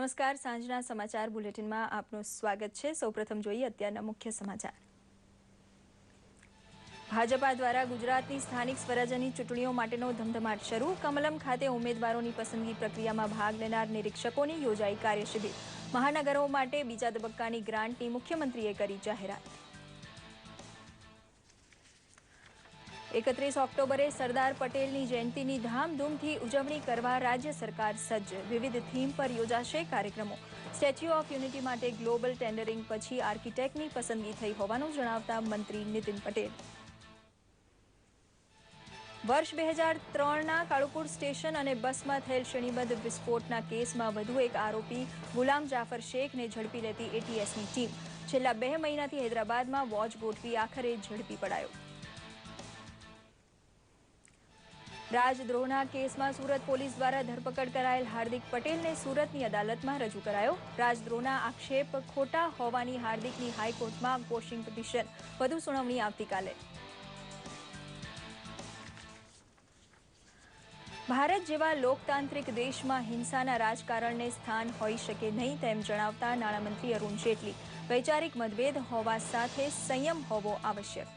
નમસ્કાર, સાંજના સમાચાર બુલેટિનમાં આપનું સ્વાગત છે। સૌપ્રથમ જોઈએ અત્યારના મુખ્ય સમાચાર। ભાજપા દ્વારા ગુજરાતની સ્થાનિક સ્વરાજ્યની ચૂંટણીઓ માટેનો ધમધમાટ શરૂ। કમલમ ખાતે ઉમેદવારોની પસંદગી પ્રક્રિયામાં ભાગ લેનાર નિરીક્ષકોની યોજાઈ કાર્યશિબિર। મહાનગરો માટે બીજા તબક્કાની ગ્રાન્ટની મુખ્યમંત્રીએ કરી જાહેરાત। 31 ઓક્ટોબરે સરદાર પટેલની જયંતીની ધામધૂમથી ઉજવણી કરવા રાજ્ય સરકાર સજ્જ। વિવિધ થીમ પર યોજાશે કાર્યક્રમો। સ્ટેચ્યુ ઓફ યુનિટી માટે ગ્લોબલ ટેન્ડરિંગ પછી આર્કિટેક્ટની પસંદગી થઈ હોવાનું જણાવતા મંત્રી નીતિન પટેલ। વર્ષ 2003ના કાળુપુર સ્ટેશન અને બસમાં થયેલ શ્રેણીબદ્ધ વિસ્ફોટના કેસમાં વધુ એક આરોપી ગુલામ જાફર શેખને ઝડપી લેતી એટીએસની ટીમ। છેલ્લા 2 મહિનાથી હૈદરાબાદમાં વોચ ગોઠવી આખરે ઝડપી પડાયો। રાજદ્રોહના કેસમાં સુરત પોલીસ દ્વારા ધરપકડ કરાયેલ હાર્દિક પટેલને સુરતની અદાલતમાં રજૂ કરાયો। રાજદ્રોહના આક્ષેપ ખોટા હોવાની હાર્દિકની હાઈકોર્ટમાં ક્વોશિંગ પિટિશન। વધુ સુનાવણી આવતીકાલે। ભારત જેવા લોકતાંત્રિક દેશમાં હિંસાના રાજકારણને સ્થાન હોઈ શકે નહીં તેમ જણાવતા નાણામંત્રી અરુણ જેટલી। વૈચારિક મતભેદ હોવા સાથે સંયમ હોવો આવશ્યક।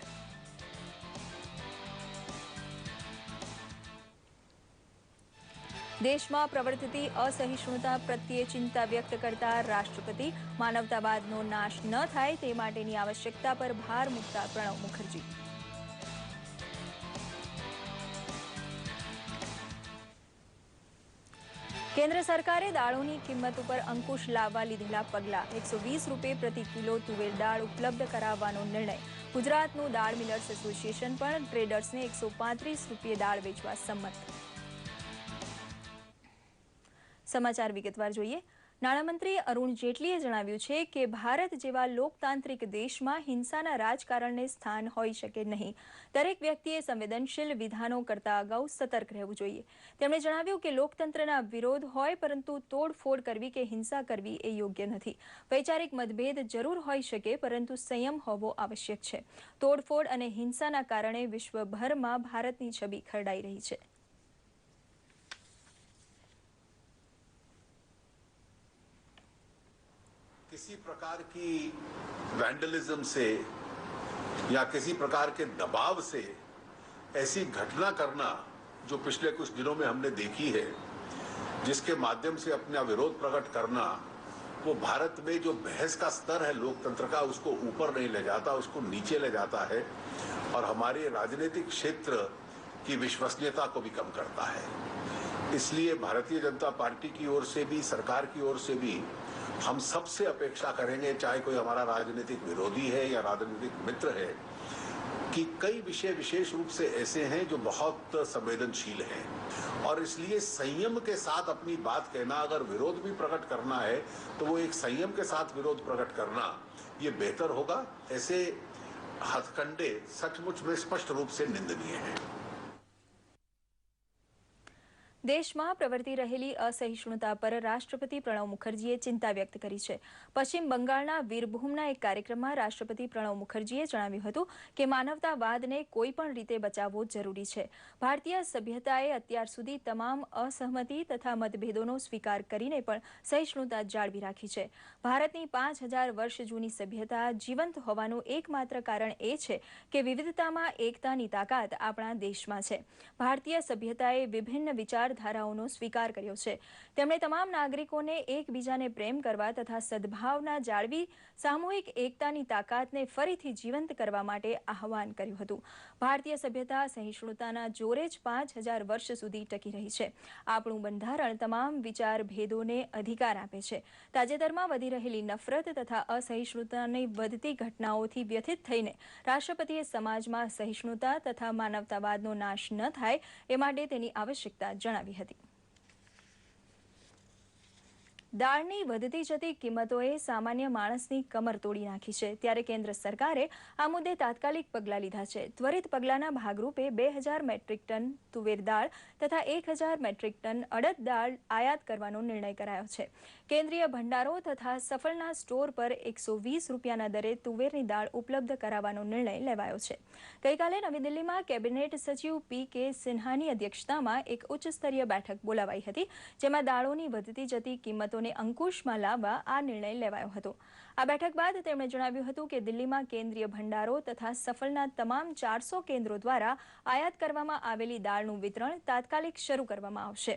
દેશમાં પ્રવર્તતી અસહિષ્ણુતા પ્રત્યે ચિંતા વ્યક્ત કરતા રાષ્ટ્રપતિ માનવતાવાદનો નાશ ન થાય તે માટેની આવશ્યકતા પર ભાર મૂકતા પ્રણવ મુખર્જી। કેન્દ્ર સરકારે દાળોની કિંમત ઉપર અંકુશ લાવવા લીધેલા પગલાં। 120 રૂપિયા પ્રતિ કિલો તુવેર દાળ ઉપલબ્ધ કરાવવાનો નિર્ણય। ગુજરાતનું દાળ મિલર્સ એસોસિએશન પણ ટ્રેડર્સને 135 રૂપિયે દાળ વેચવા સંમત। સમાચાર વિગતવાર જોઈએ। નાણામંત્રી અરુણ જેટલીએ જણાવ્યું છે કે ભારત જેવા લોકતાંત્રિક દેશમાં હિંસાના રાજકારણને સ્થાન હોઈ શકે નહીં। દરેક વ્યક્તિએ સંવેદનશીલ વિધાનો કરતા અગાઉ સતર્ક રહેવું જોઈએ। તેમણે જણાવ્યું કે લોકતંત્રના વિરોધ હોય પરંતુ તોડફોડ કરવી કે હિંસા કરવી એ યોગ્ય નથી। વૈચારિક મતભેદ જરૂર હોઈ શકે પરંતુ સંયમ હોવો આવશ્યક છે। તોડફોડ અને હિંસાના કારણે વિશ્વભરમાં ભારતની છબી ખરડાઈ રહી છે। किसी प्रकार की वैंडलिज्म से या किसी प्रकार के दबाव से ऐसी घटना करना जो पिछले कुछ दिनों में हमने देखी है, जिसके माध्यम से अपना विरोध प्रकट करना, वो भारत में जो बहस का स्तर है लोकतंत्र का उसको ऊपर नहीं ले जाता, उसको नीचे ले जाता है और हमारे राजनीतिक क्षेत्र की विश्वसनीयता को भी कम करता है। इसलिए भारतीय जनता पार्टी की ओर से भी, सरकार की ओर से भी हम सबसे अपेक्षा करेंगे, चाहे कोई हमारा राजनीतिक विरोधी है या राजनीतिक मित्र है, कि कई विषय विशेष रूप से ऐसे हैं जो बहुत संवेदनशील हैं और इसलिए संयम के साथ अपनी बात कहना, अगर विरोध भी प्रकट करना है तो वो एक संयम के साथ विरोध प्रकट करना ये बेहतर होगा। ऐसे हथकंडे सचमुच में स्पष्ट रूप से निंदनीय हैं। દેશમાં પ્રવર્તી રહેલી અસહિષ્ણુતા પર રાષ્ટ્રપતિ પ્રણવ મુખર્જીએ ચિંતા વ્યક્ત કરી છે। પશ્ચિમ બંગાળના વીરભૂમના એક કાર્યક્રમમાં રાષ્ટ્રપતિ પ્રણવ મુખર્જીએ જણાવ્યું હતું કે માનવતાવાદને કોઈ પણ રીતે બચાવવો જરૂરી છે। ભારતીય સભ્યતાએ અત્યાર સુધી તમામ અસહમતિ તથા મતભેદોનો સ્વીકાર કરીને પણ સહિષ્ણુતા જાળવી રાખી છે। ભારતની 5000 વર્ષ જૂની સભ્યતા જીવંત હોવાનું એકમાત્ર કારણ એ છે કે વિવિધતામાં એકતાની તાકાત આપણા દેશમાં છે। ભારતીય સભ્યતાએ વિભિન્ન વિચારધારાઓનો સ્વીકાર કર્યો છે। તેમણે તમામ નાગરિકોને એકબીજાને પ્રેમ કરવા તથા સદભાવના જાળવી સામૂહિક એકતાની તાકાતને ફરીથી જીવંત કરવા માટે આહ્વાન કર્યું હતું। ભારતીય સભ્યતા સહિષ્ણુતાના જોરે જ 5000 વર્ષ સુધી ટકી રહી છે। આપણું બંધારણ તમામ વિચાર ભેદોને અધિકાર આપે છે। તાજેતરમાં વધી રહેલી નફરત તથા અસહિષ્ણુતાની વધતી ઘટનાઓથી વ્યથિત થઈને રાષ્ટ્રપતિએ સમાજમાં સહિષ્ણુતા તથા માનવતાવાદનો નાશ ન થાય એ માટે તેની આવશ્યકતા જણાવી હતી। દાળની વધતી જતી કિંમતોએ સામાન્ય માણસની કમર તોડી નાખી છે, ત્યારે કેન્દ્ર સરકારે આ મુદ્દે તાત્કાલિક પગલાં લીધા છે। ત્વરિત પગલાંના ભાગરૂપે 2000 મેટ્રિક ટન તુવેર દાળ તથા 1000 મેટ્રિક ટન અડદ દાળ આયાત કરવાનો નિર્ણય કરાયો છે। કેન્દ્રીય ભંડારો તથા સફળના સ્ટોર પર 120 રૂપિયાના દરે તુવેરની દાળ ઉપલબ્ધ કરાવવાનો નિર્ણય લેવાયો છે। ગઈકાલે નવી દિલ્હીમાં કેબિનેટ સચિવ પી.કે. સિન્હાની અધ્યક્ષતામાં એક ઉચ્ચ સ્તરીય બેઠક બોલાવાઈ હતી, જેમાં દાળોની વધતી જતી કિંમતોને કિંમતોને અંકુશમાં લાવવા આ નિર્ણય લેવાયો હતો. આ બેઠક બાદ તેમણે જણાવ્યું હતું કે દિલ્હીમાં કેન્દ્રીય ભંડારો તથા સફલના તમામ 400 કેન્દ્રો દ્વારા આયાત કરવામાં આવેલી દાળનું વિતરણ તાત્કાલિક શરૂ કરવામાં આવશે.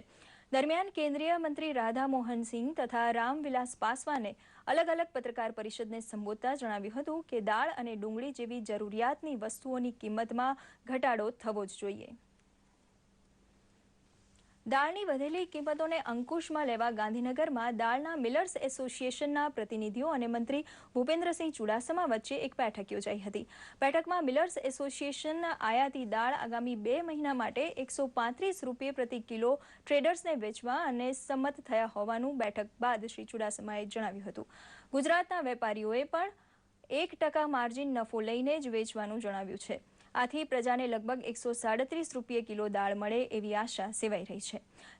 દરમિયાન કેન્દ્રીય મંત્રી રાધા મોહન સિંહ તથા રામવિલાસ પાસવાને અલગ અલગ પત્રકાર પરિષદને સંબોધતા જણાવ્યું હતું કે દાળ અને ડુંગળી જેવી જરૂરિયાતની વસ્તુઓની કિંમતમાં ઘટાડો થવો જ જોઈએ. દાળની વધેલી કિંમતોને અંકુશમાં લેવા ગાંધીનગરમાં દાળના મિલર્સ એસોસિએશનના પ્રતિનિધિઓ અને મંત્રી ભૂપેન્દ્રસિંહ ચુડાસમા વચ્ચે એક બેઠક યોજાઈ હતી. બેઠકમાં મિલર્સ એસોસિએશન આયાતી દાળ આગામી 2 મહિના માટે 135 રૂપિયા પ્રતિ કિલો ટ્રેડર્સને વેચવા અને સંમત થયા હોવાનું બેઠક બાદ શ્રી ચુડાસમાએ જણાવ્યું હતું. ગુજરાતના વેપારીઓએ પણ 1% માર્જિન નફો લઈને જ વેચવાનું જણાવ્યું છે. આથી પ્રજાને લગભગ 137 રૂપિયા કિલો દાળ મળે એવી આશા સેવાઈ રહી છે.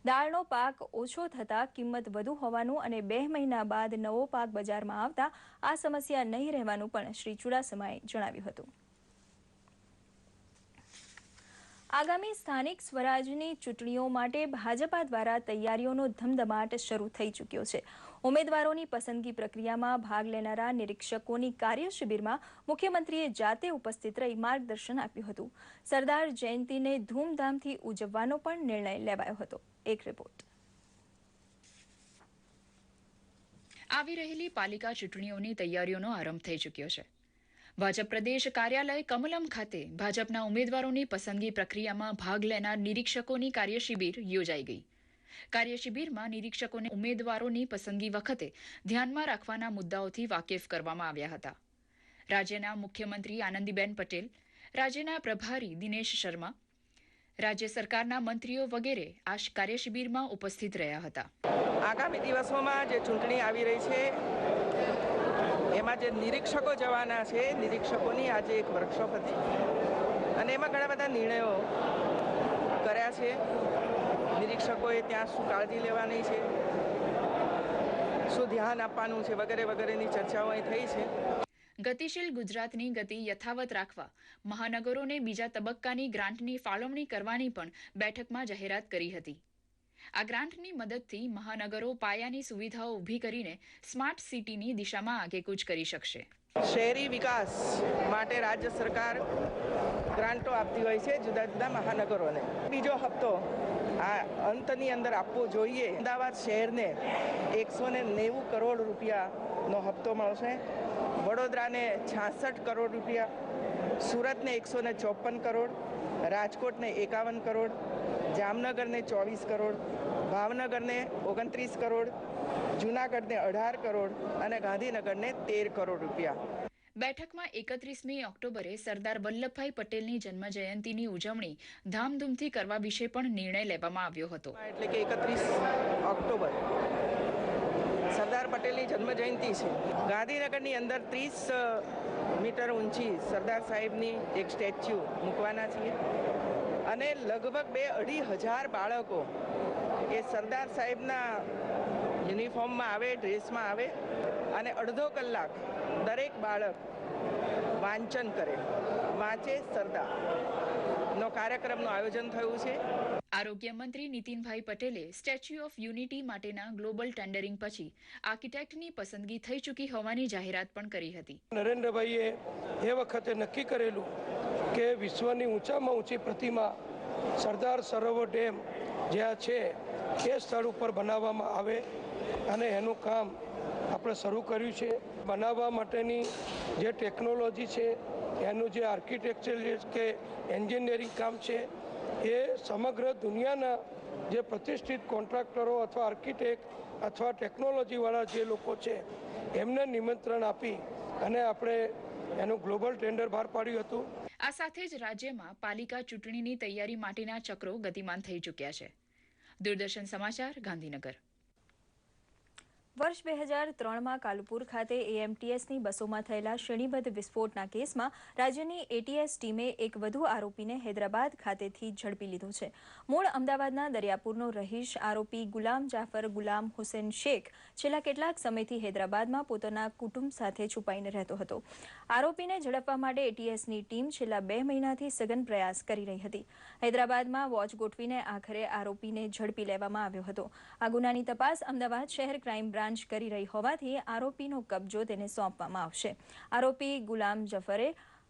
દાળનો પાક ઓછો થતાં કિંમત વધુ હોવાનું અને 2 મહિના બાદ નવો પાક બજારમાં આવતા આ સમસ્યા નહીં રહેવાનું પણ શ્રી ચુડાસમાએ જણાવ્યું હતું. આગામી સ્થાનિક સ્વરાજની ચૂંટણીઓ માટે ભાજપા દ્વારા તૈયારીઓનો ધમધમાટ શરૂ થઈ ચૂક્યો છે. ઉમેદવારોની પસંદગી પ્રક્રિયામાં ભાગ લેનારા નિરીક્ષકોની કાર્ય શિબિરમાં મુખ્યમંત્રીએ જાતે ઉપસ્થિત રહી માર્ગદર્શન આપ્યું હતું. સરદાર જયંતીને ધૂમધામથી ઉજવવાનો પણ નિર્ણય લેવાયો હતો. એક રિપોર્ટ. આવી રહેલી પાલિકા ચૂંટણીઓની તૈયારીઓનો આરંભ થઈ ચૂક્યો છે. ભાજપ પ્રદેશ કાર્યાલય કમલમ ખાતે ભાજપના ઉમેદવારોની પસંદગી પ્રક્રિયામાં ભાગ લેનાર નિરીક્ષકોની કાર્યશિબિર યોજાઈ ગઈ. કાર્યશિબિરમાં નિરીક્ષકોને ઉમેદવારોની પસંદગી વખતે ધ્યાનમાં રાખવાના મુદ્દાઓથી વાકેફ કરવામાં આવ્યા હતા. રાજ્યના મુખ્યમંત્રી આનંદીબેન પટેલ, રાજ્યના પ્રભારી દિનેશ શર્મા, રાજ્ય સરકારના મંત્રીઓ વગેરે આ કાર્યશિબિરમાં ઉપસ્થિત રહ્યા હતા. આગામી દિવસોમાં જે ચૂંટણી આવી રહી છે એમાં જે નિરીક્ષકો જવાના છે, નિરીક્ષકોની આજે એક વર્કશોપ હતી અને એમાં ઘણા બધા નિર્ણયો કર્યા છે. નિરીક્ષકોએ ત્યાં શું કાળજી લેવાની છે, શું ધ્યાન આપવાનું છે વગેરે વગેરેની ચર્ચાઓ અહીં થઈ છે. ગતિશીલ ગુજરાતની ગતિ યથાવત રાખવા મહાનગરોને બીજા તબક્કાની ગ્રાન્ટની ફાળવણી કરવાની પણ બેઠકમાં જાહેરાત કરી હતી. આ ગ્રાન્ટની મદદથી મહાનગરો પાયાની સુવિધાઓ ઊભી કરીને સ્માર્ટ સિટીની દિશામાં આગેકૂચ કરી શકશે. શહેરી વિકાસ માટે રાજ્ય સરકાર ગ્રાન્ટો આપતી હોય છે જુદા જુદા મહાનગરોને. બીજો હપ્તો આ અંતની અંદર આપવો જોઈએ. અમદાવાદ શહેરને 190 કરોડ રૂપિયાનો હપ્તો મળશે, વડોદરાને 66 કરોડ રૂપિયા, સુરતને 154 કરોડ, રાજકોટને 51 કરોડ, જામનગરને 24 કરોડ, ભાવનગરને 29 કરોડ, જૂનાગઢને 18 કરોડ અને ગાંધીનગરને 13 કરોડ રૂપિયા. બેઠકમાં 31મી ઓક્ટોબરે સરદાર વલ્લભભાઈ પટેલની જન્મજયંતિની ઉજવણી ધામધૂમથી કરવા વિશે પણ નિર્ણય લેવામાં આવ્યો હતો. એટલે કે 31 ઓક્ટોબર સરદાર પટેલની જન્મજયંતિ છે. ગાંધીનગરની અંદર 30 મીટર ઊંચી સરદાર સાહેબની એક સ્ટેચ્યુ મૂકવાના છીએ અને લગભગ 2-2.5 બાળકો એ સરદાર સાહેબના યુનિફોર્મમાં આવે, ડ્રેસમાં આવે અને અડધો કલાક દરેક બાળક વાંચન કરે, વાંચે સરદારનો કાર્યક્રમનું આયોજન થયું છે. આરોગ્ય મંત્રી નીતિનભાઈ પટેલે સ્ટેચ્યુ ઓફ યુનિટી માટેના ગ્લોબલ ટેન્ડરિંગ પછી આર્કિટેક્ટની પસંદગી થઈ ચૂકી હોવાની જાહેરાત પણ કરી હતી. નરેન્દ્રભાઈએ એ વખતે નક્કી કરેલું કે વિશ્વની ઊંચામાં ઊંચી પ્રતિમા સરદાર સરોવર ડેમ જ્યાં છે એ સ્થળ ઉપર બનાવવામાં આવે અને એનું કામ આપણે શરૂ કર્યું છે. બનાવવા માટેની જે ટેકનોલોજી છે, એનું જે આર્કિટેક્ચર કે એન્જિનિયરિંગ કામ છે એ સમગ્ર દુનિયાના જે પ્રતિષ્ઠિત કોન્ટ્રાક્ટરો અથવા આર્કિટેક્ટ અથવા ટેકનોલોજીવાળા જે લોકો છે એમને નિમંત્રણ આપી અને આપણે એનું ગ્લોબલ ટેન્ડર બહાર પાડ્યું હતું. આ સાથે જ રાજ્યમાં પાલિકા ચૂંટણીની તૈયારી માટેના ચક્રો ગતિમાન થઈ ચૂક્યા છે. દૂરદર્શન સમાચાર, ગાંધીનગર. વર્ષ 2003માં કાલુપુર ખાતે એએમટીએસની બસોમાં થયેલા શ્રેણીબદ્ધ વિસ્ફોટના કેસમાં રાજ્યની એટીએસ ટીમે એક વધુ આરોપીને હૈદરાબાદ ખાતેથી ઝડપી લીધો છે. મૂળ અમદાવાદના દરિયાપુરનો રહીશ આરોપી ગુલામ જાફર ગુલામ હુસેન શેખ છેલ્લા કેટલાક સમયથી હૈદરાબાદમાં પોતાના કુટુંબ સાથે છુપાઈને રહેતો હતો. આરોપીને ઝડપવા માટે એટીએસની ટીમ છેલ્લા 2 મહિનાથી સઘન પ્રયાસ કરી રહી હતી. હૈદરાબાદમાં વોચ ગોઠવીને આખરે આરોપીને ઝડપી લેવામાં આવ્યો હતો. આ ગુનાની તપાસ અમદાવાદ શહેર ક્રાઇમ બ્રાન્ચ કરી રહી હોવાથી આરોપીનો કબજો તેને સોંપવામાં આવશે. આરોપી ગુલામ જફરે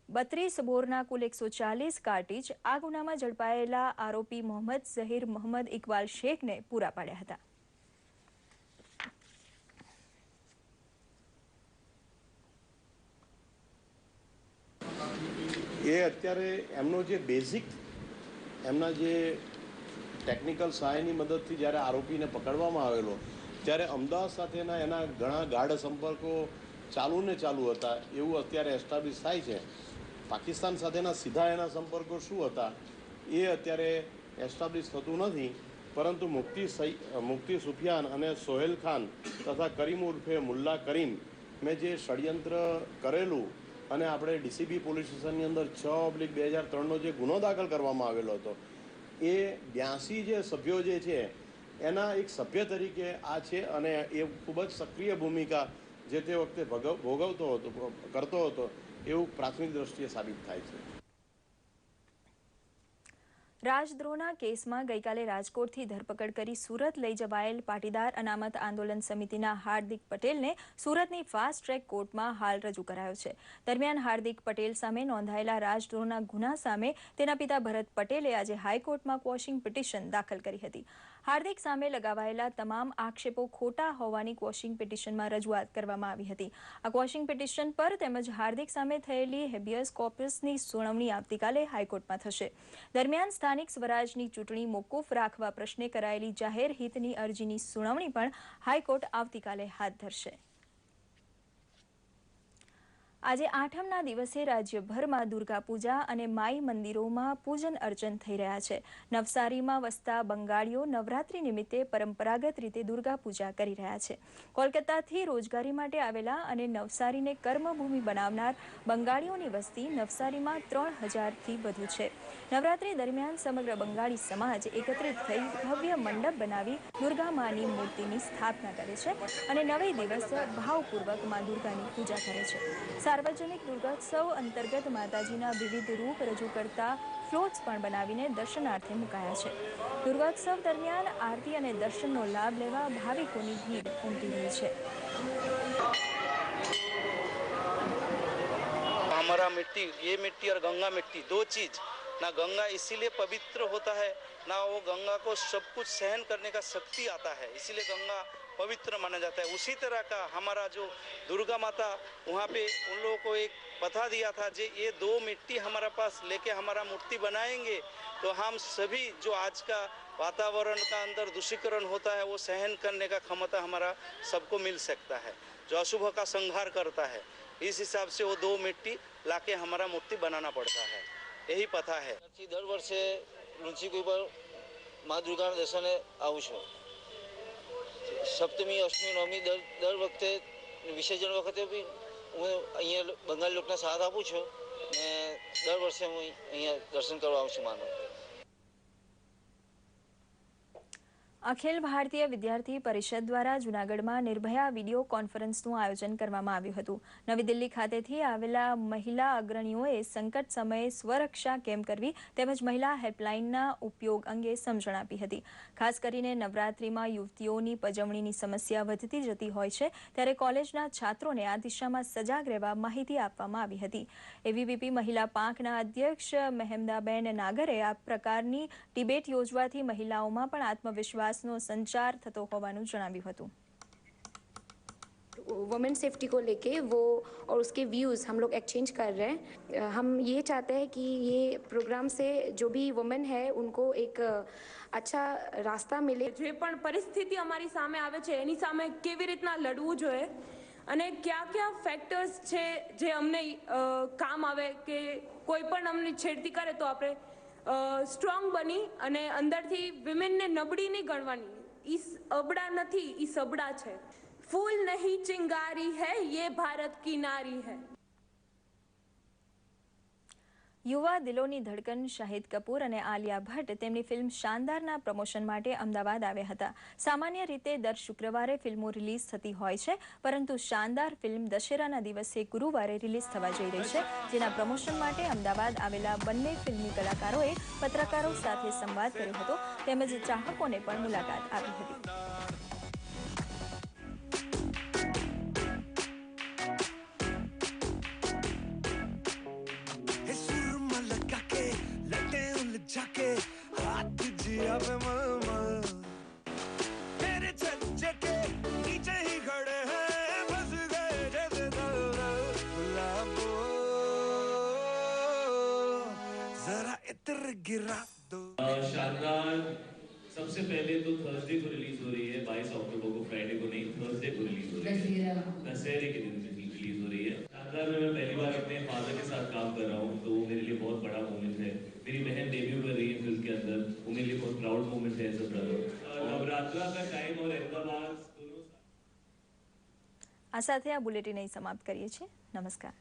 32 બોરના કુલ 140 કાર્ટીજ આ ગુનામાં ઝડપાયેલા આરોપી મોહમ્મદ ઝહીર મોહમ્મદ ઇકબાલ શેખને પૂરા પાડ્યા હતા. એ અત્યારે એમનો જે બેઝિક એમના જે ટેકનિકલ સહાયની મદદથી જ્યારે આરોપીને પકડવામાં આવેલો ત્યારે અમદાવાદ સાથેના એના ઘણા ગાઢ સંપર્કો ચાલુ હતા એવું અત્યારે એસ્ટાબ્લિશ થાય છે. પાકિસ્તાન સાથેના સીધા એના સંપર્કો શું હતા એ અત્યારે એસ્ટાબ્લિશ થતું નથી, પરંતુ મુફ્તી સુફિયાન અને સોહેલ ખાન તથા કરીમ ઉર્ફે મુલ્લા કરીમ મેં જે ષડયંત્ર કરેલું અને આપણે ડીસીબી પોલીસ સ્ટેશનની અંદર 6/2003નો જે ગુનો દાખલ કરવામાં આવેલો હતો એ 82 જે સભ્યો જે છે એના એક સભ્ય તરીકે આ છે અને એ ખૂબ જ સક્રિય ભૂમિકા જે તે વખતે કરતો હતો એવું પ્રાથમિક દ્રષ્ટિએ સાબિત થાય છે. રાજદ્રોહના કેસમાં ગઈકાલે રાજકોટથી ધરપકડ કરી સુરત લઈ જવાયેલ પાટીદાર અનામત આંદોલન સમિતિના હાર્દિક પટેલને સુરતની ફાસ્ટ ટ્રેક કોર્ટમાં હાલ રજૂ કરાયો છે. દરમિયાન હાર્દિક પટેલ સામે નોંધાયેલા રાજદ્રોહના ગુના સામે તેના પિતા ભરત પટેલે આજે હાઈકોર્ટમાં ક્વોશિંગ પિટિશન દાખલ કરી હતી. હાર્દિક સામે લગાવાયેલા તમામ આક્ષેપો ખોટા હોવાની ક્વોશિંગ પિટિશનમાં રજૂઆત કરવામાં આવી હતી. આ ક્વોશિંગ પિટિશન પર તેમજ હાર્દિક સામે થયેલી હેબિયસ કોર્પસની સુનાવણી આવતીકાલે હાઈકોર્ટમાં થશે. દરમિયાન સ્થાનિક સ્વરાજની ચૂંટણી મોકૂફ રાખવા પ્રશ્ને કરાયેલી જાહેર હિતની અરજીની સુનાવણી પણ હાઈકોર્ટ આવતીકાલે હાથ ધરશે. આજે આઠમના દિવસે રાજ્યભરમાં દુર્ગા પૂજા અને માઈ મંદિરોમાં પૂજન અર્ચન થઈ રહ્યા છે. નવસારીમાં વસતા બંગાળીઓ નવરાત્રી નિમિત્તે પરંપરાગત રીતે દુર્ગા પૂજા કરી રહ્યા છે. કોલકાતાથી રોજગારી માટે આવેલા અને નવસારીને કર્મભૂમિ બનાવનાર બંગાળીઓની વસ્તી નવસારીમાં 3000થી વધુ છે. નવરાત્રી દરમિયાન સમગ્ર બંગાળી સમાજ એકત્રિત થઈ ભવ્ય મંડપ બનાવી દુર્ગા માની મૂર્તિની સ્થાપના કરે છે અને 9 દિવસ ભાવપૂર્વક મા દુર્ગાની પૂજા કરે છે. સાર્વજનિક દુર્ગોત્સવ અંતર્ગત માતાજીના વિવિધ રૂપ રજૂ કરતા ફ્લોટ્સ પણ બનાવીને દર્શનાર્થે મુકાયા છે. દુર્ગોત્સવ દરમિયાન આરતી અને દર્શનનો લાભ લેવા ભાવિકોની ભીડ ઉમટી રહી છે. हमारा मिट्टी, ये मिट्टी और गंगा मिट्टी दो चीज ना, गंगा इसीलिए पवित्र होता है ना, वो गंगा को सब कुछ सहन करने का शक्ति आता है, इसीलिए गंगा पवित्र माना जाता है. उसी तरह का हमारा जो दुर्गा माता वहाँ पे उन लोगों को एक बता दिया था जे ये दो मिट्टी हमारा पास लेके हमारा मूर्ति बनाएंगे तो हम सभी जो आज का वातावरण का अंदर दूषीकरण होता है वो सहन करने का क्षमता हमारा सबको मिल सकता है. जो अशुभ का संहार करता है, इस हिसाब से वो दो मिट्टी लाके हमारा मूर्ति बनाना पड़ता है. यही पता है. દર વર્ષે લુંચી પર મા દુર્ગાના દર્શને આવું છું. સપ્તમી, અષ્ટમી, નવમી દર વખતે વિસર્જન વખતે બી હું અહીંયા બંગાળી લોકોને સાથ આપું છું ને દર વર્ષે હું અહીંયા દર્શન કરવા આવું છું માનું. અખિલ ભારતીય વિદ્યાર્થી પરિષદ દ્વારા જૂનાગઢમાં નિર્ભયા વિડીયો કોન્ફરન્સનું આયોજન કરવામાં આવ્યું હતું. નવી દિલ્હી ખાતેથી આવેલા મહિલા અગ્રણીઓએ સંકટ સમયે સ્વરક્ષા કેમ કરવી તેમજ મહિલા હેલ્પલાઇનના ઉપયોગ અંગે સમજણ આપી હતી. ખાસ કરીને નવરાત્રિમાં યુવતીઓની પજવણીની સમસ્યા વધતી જતી હોય છે ત્યારે કોલેજના છાત્રોને આ દિશામાં સજાગ રહેવા માહિતી આપવામાં આવી હતી. એબીવીપી મહિલા પાંખના અધ્યક્ષ મહેમદાબેન નાગરે આ પ્રકારની ડિબેટ યોજવાથી મહિલાઓમાં પણ આત્મવિશ્વાસ નો संचार થતો હોવાનું જણાવ્યું હતું. वुमेन सेफ्टी को लेके वो और उसके व्यूज़ हम लोग एक्सचेंज कर रहे हैं. हम ये चाहते हैं कि ये प्रोग्राम से जो भी वुमेन है उनको एक अच्छा रास्ता मिले. જે પણ પરિસ્થિતિ અમારી સામે આવે છે એની સામે કેવી રીતના લડવું જોઈએ અને કયા ફેક્ટર્સ છે જે અમને કામ આવે કે કોઈ પણ અમને છેડતી કરે તો આપણે સ્ટ્રોંગ બની અને અંદરથી વિમેનને નબળી નહીં ગણવાની. ઈ અબડા નથી, ઈ સબડા છે. फूल नहीं चिंगारी है, ये भारत की नारी है। યુવા દિલોની ધડકન શાહિદ કપૂર અને આલિયા ભટ્ટ તેમની ફિલ્મ શાનદારના પ્રમોશન માટે અમદાવાદ આવ્યા હતા. સામાન્ય રીતે દર શુક્રવારે ફિલ્મો રિલીઝ થતી હોય છે, પરંતુ શાનદાર ફિલ્મ દશેરાના દિવસે ગુરુવારે રિલીઝ થવા જઈ રહી છે, જેના પ્રમોશન માટે અમદાવાદ આવેલા બંને ફિલ્મી કલાકારોએ પત્રકારો સાથે સંવાદ કર્યો હતો, તેમજ ચાહકોને પણ મુલાકાત આપી હતી. जाके हाथ जिया पे मलमल तेरे छज्जे के नीचे ही खड़े हैं, बस गए जैसे दलदल गुलाबो जरा इतर गिरा दो। शानदार सबसे पहले तो थर्सडे को रिलीज हो रही है, 22 अक्टूबर को, फ्राइडे को नहीं, थर्सडे को रिलीज हो रही है, दशहरे के दिन रिलीज हो रही है। शानदार में मैं पहली बार अपने फादर के साथ काम कर रहा हूँ, तो वो मेरे लिए बहुत बड़ा मोमेंट है। मेरी बहन डेब्यू कर रही है फिल्म के अंदर, वो मेरे लिए बहुत प्राउड मोमेंट है एज अ ब्रदर। नवरात्रा का टाइम और अहमदाबाद दोनों આ સાથે આ બુલેટિન અહીં સમાપ્ત કરીએ છીએ. નમસ્કાર.